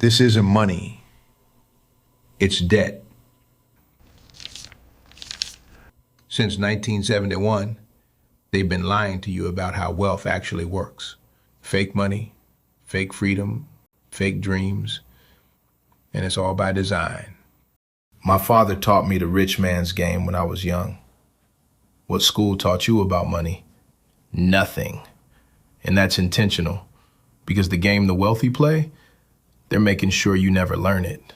This isn't money, it's debt. Since 1971, they've been lying to you about how wealth actually works. Fake money, fake freedom, fake dreams, and it's all by design. My father taught me the rich man's game when I was young. What school taught you about money? Nothing. And that's intentional, because the game the wealthy play, they're making sure you never learn it.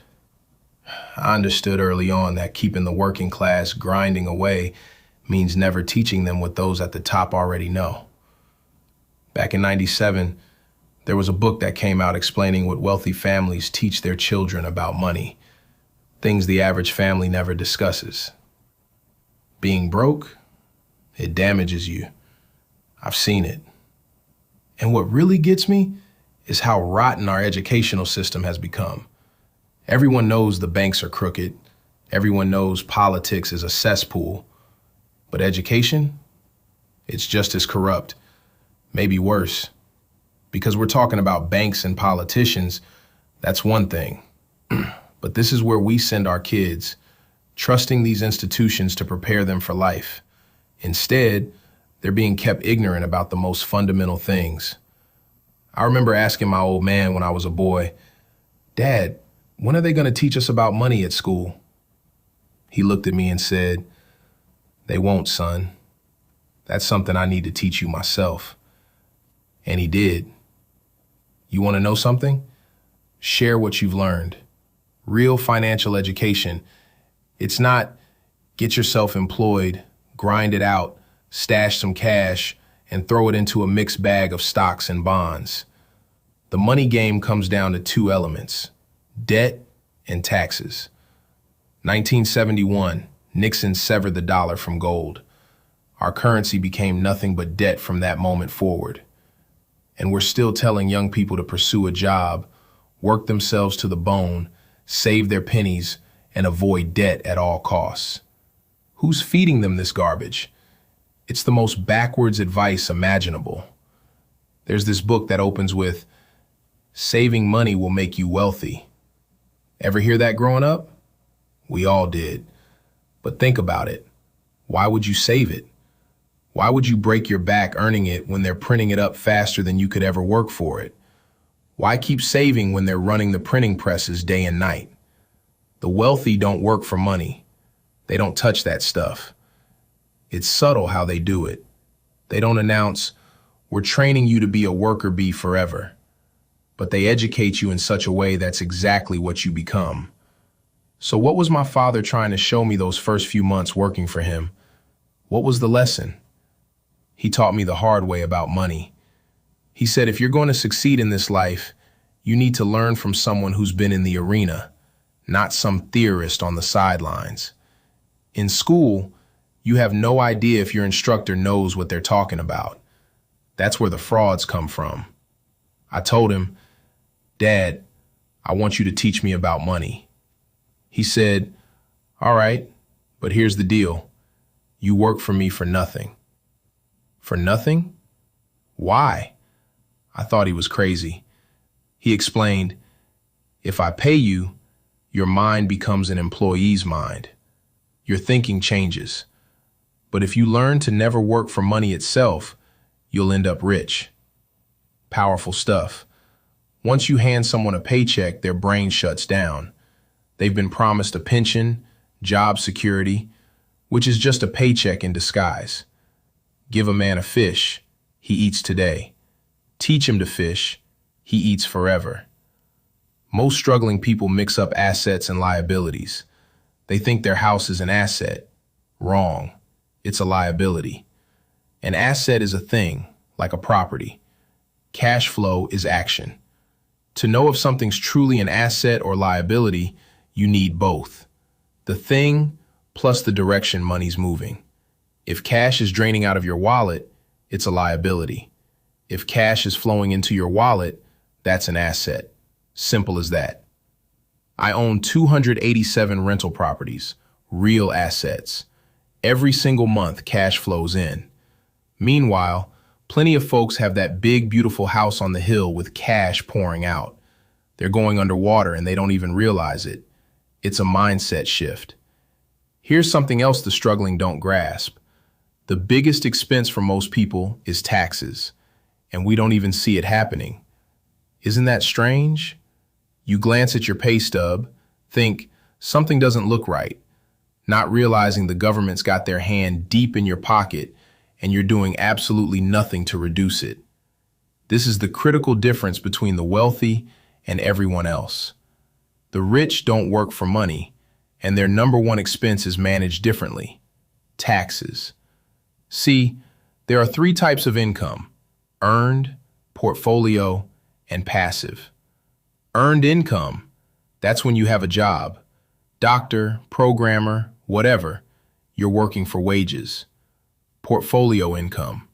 I understood early on that keeping the working class grinding away means never teaching them what those at the top already know. Back in '97, there was a book that came out explaining what wealthy families teach their children about money, things the average family never discusses. Being broke, it damages you. I've seen it. And what really gets me is how rotten our educational system has become. Everyone knows the banks are crooked. Everyone knows politics is a cesspool. But education, it's just as corrupt, maybe worse. Because we're talking about banks and politicians, that's one thing. But this is where we send our kids, trusting these institutions to prepare them for life. Instead, they're being kept ignorant about the most fundamental things. I remember asking my old man when I was a boy, "Dad, when are they going to teach us about money at school?" He looked at me and said, "They won't, son. That's something I need to teach you myself." And he did. You want to know something? Share what you've learned. Real financial education. It's not get yourself employed, grind it out, stash some cash, and throw it into a mixed bag of stocks and bonds. The money game comes down to two elements: debt and taxes. 1971, Nixon severed the dollar from gold. Our currency became nothing but debt from that moment forward. And we're still telling young people to pursue a job, work themselves to the bone, save their pennies, and avoid debt at all costs. Who's feeding them this garbage? It's the most backwards advice imaginable. There's this book that opens with, "Saving money will make you wealthy." Ever hear that growing up? We all did. But think about it. Why would you save it? Why would you break your back earning it when they're printing it up faster than you could ever work for it? Why keep saving when they're running the printing presses day and night? The wealthy don't work for money. They don't touch that stuff. It's subtle how they do it. They don't announce, "We're training you to be a worker bee forever." But they educate you in such a way that's exactly what you become. So what was my father trying to show me those first few months working for him? What was the lesson? He taught me the hard way about money. He said, if you're going to succeed in this life, you need to learn from someone who's been in the arena, not some theorist on the sidelines. In school, you have no idea if your instructor knows what they're talking about. That's where the frauds come from. I told him, "Dad, I want you to teach me about money." He said, "All right, but here's the deal. You work for me for nothing." For nothing? Why? I thought he was crazy. He explained, "If I pay you, your mind becomes an employee's mind. Your thinking changes. But if you learn to never work for money itself, you'll end up rich." Powerful stuff. Once you hand someone a paycheck, their brain shuts down. They've been promised a pension, job security, which is just a paycheck in disguise. Give a man a fish, he eats today. Teach him to fish, he eats forever. Most struggling people mix up assets and liabilities. They think their house is an asset. Wrong. It's a liability. An asset is a thing, like a property. Cash flow is action. To know if something's truly an asset or liability, you need both. The thing plus the direction money's moving. If cash is draining out of your wallet, it's a liability. If cash is flowing into your wallet, that's an asset. Simple as that. I own 287 rental properties, real assets. Every single month, cash flows in. Meanwhile, plenty of folks have that big, beautiful house on the hill with cash pouring out. They're going underwater and they don't even realize it. It's a mindset shift. Here's something else the struggling don't grasp. The biggest expense for most people is taxes, and we don't even see it happening. Isn't that strange? You glance at your pay stub, think something doesn't look right, not realizing the government's got their hand deep in your pocket and you're doing absolutely nothing to reduce it. This is the critical difference between the wealthy and everyone else. The rich don't work for money, and their number one expense is managed differently: taxes. See, there are three types of income: earned, portfolio, and passive. Earned income, that's when you have a job. Doctor, programmer, whatever, you're working for wages. Portfolio income,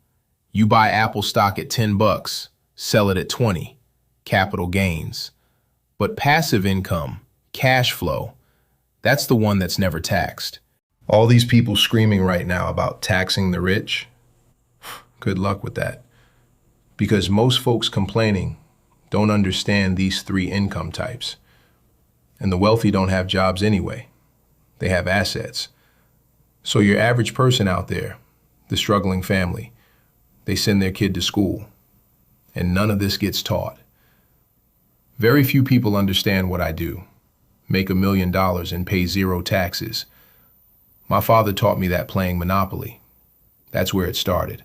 you buy Apple stock at $10, sell it at 20, capital gains. But passive income, cash flow, that's the one that's never taxed. All these people screaming right now about taxing the rich, good luck with that. Because most folks complaining don't understand these three income types. And the wealthy don't have jobs anyway. They have assets. So your average person out there, the struggling family, they send their kid to school, and none of this gets taught. Very few people understand what I do. Make $1 million and pay 0 taxes. My father taught me that playing Monopoly. That's where it started.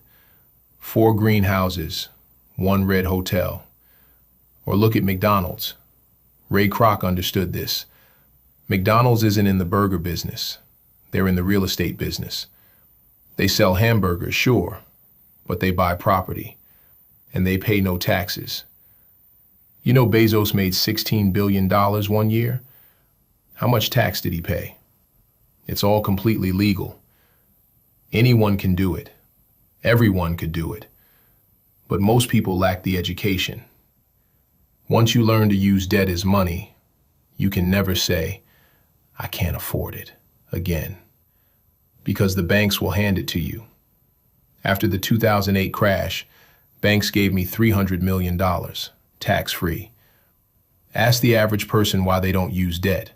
4 greenhouses, 1 red hotel. Or look at McDonald's. Ray Kroc understood this. McDonald's isn't in the burger business. They're in the real estate business. They sell hamburgers, sure, but they buy property, and they pay no taxes. You know Bezos made $16 billion one year? How much tax did he pay? It's all completely legal. Anyone can do it. Everyone could do it. But most people lack the education. Once you learn to use debt as money, you can never say, "I can't afford it," again. Because the banks will hand it to you. After the 2008 crash, banks gave me $300 million, tax-free. Ask the average person why they don't use debt.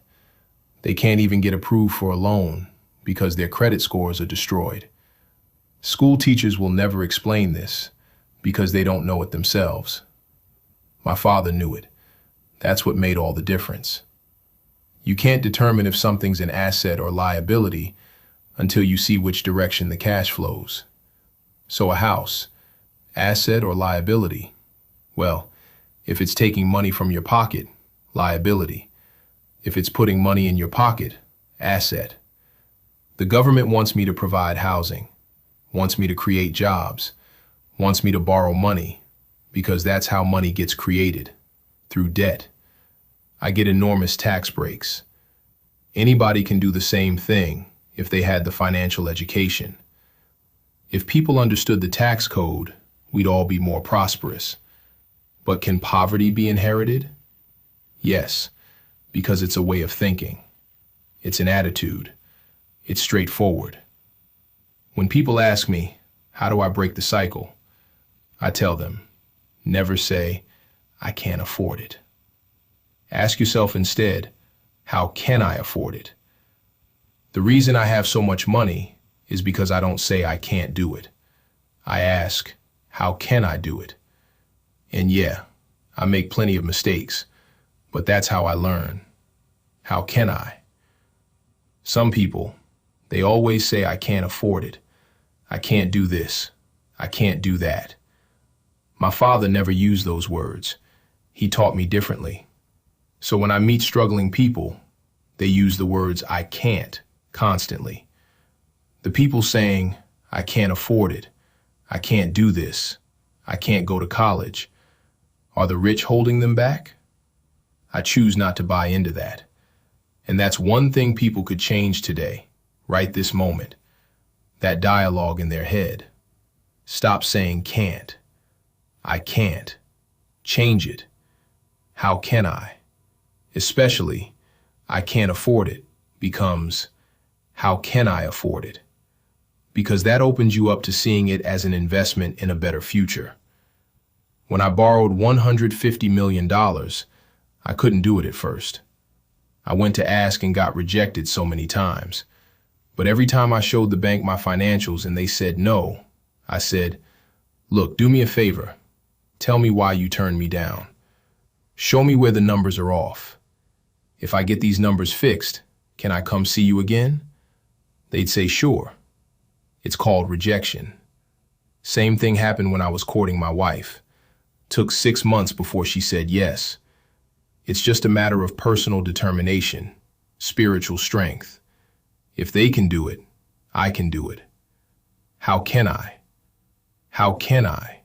They can't even get approved for a loan because their credit scores are destroyed. School teachers will never explain this because they don't know it themselves. My father knew it. That's what made all the difference. You can't determine if something's an asset or liability until you see which direction the cash flows. So a house, asset or liability? Well, if it's taking money from your pocket, liability. If it's putting money in your pocket, asset. The government wants me to provide housing, wants me to create jobs, wants me to borrow money, because that's how money gets created, through debt. I get enormous tax breaks. Anybody can do the same thing if they had the financial education. If people understood the tax code, we'd all be more prosperous. But can poverty be inherited? Yes, because it's a way of thinking. It's an attitude. It's straightforward. When people ask me, how do I break the cycle? I tell them, never say, "I can't afford it." Ask yourself instead, how can I afford it? The reason I have so much money is because I don't say I can't do it. I ask, how can I do it? And yeah, I make plenty of mistakes, but that's how I learn. How can I? Some people, they always say I can't afford it. I can't do this. I can't do that. My father never used those words. He taught me differently. So when I meet struggling people, they use the words "I can't" constantly. The people saying, "I can't afford it. I can't do this. I can't go to college." Are the rich holding them back? I choose not to buy into that. And that's one thing people could change today, right this moment. That dialogue in their head. Stop saying can't. I can't. Change it. How can I? Especially, I can't afford it becomes, how can I afford it? Because that opens you up to seeing it as an investment in a better future. When I borrowed $150 million, I couldn't do it at first. I went to ask and got rejected so many times. But every time I showed the bank my financials and they said no, I said, "Look, do me a favor. Tell me why you turned me down. Show me where the numbers are off. If I get these numbers fixed, can I come see you again?" They'd say, "Sure." It's called rejection. Same thing happened when I was courting my wife. Took 6 months before she said yes. It's just a matter of personal determination, spiritual strength. If they can do it, I can do it. How can I? How can I?